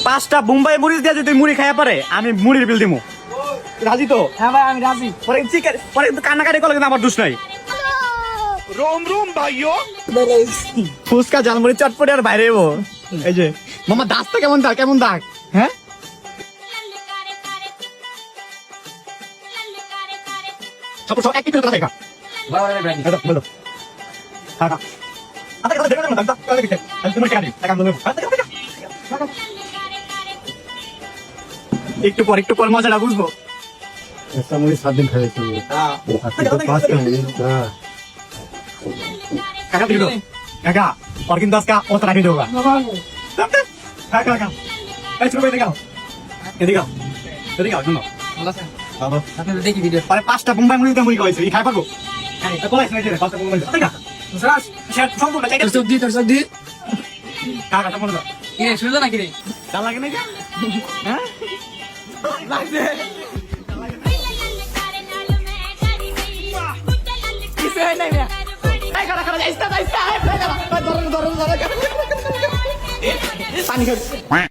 পাঁচটা বোম্বাই মরিচ দিয়ে যদি মুড়ি খাইয়া পারে আমি মুড়ির বিল দিমু। রাজি তো? হ্যাঁ ভাই আমি রাজি। পরে চিকেন পরে কিন্তু কান্নাকাটি করলে কিন্তু আমার দোষ নাই। রোম রোম ভাইও ফুচকা ঝালমুড়ি চটপটি আর বাইরে এবো। এই যে মামা দাঁতটা কেমন দাগ কেমন দাগ? হ্যাঁ সব সব একই কথা দেখা বলো একটু পর মজাটা বুঝবো। সাত দিন খাইছি কাকা দিল কাকা और কিন্তু আজকে অত রাখি দেবো কাকা এই ছোট ভাই দেখাও এদিকে শুনো দেখি ভিডিও। পরে পাঁচটা বোম্বাই মুড়ি মুড়ি খাইছে খাই পারবো কোলাইছ না পাঁচটা বোম্বাই সম্পূর্ণ তোর সব দি কাকা সম্পূর্ণ কি রে শুনলো নাকি রে? ডাল লাগে নাকি? হ্যাঁ লাগছে কিছু হয় নাই মিয়া। পানি খাবে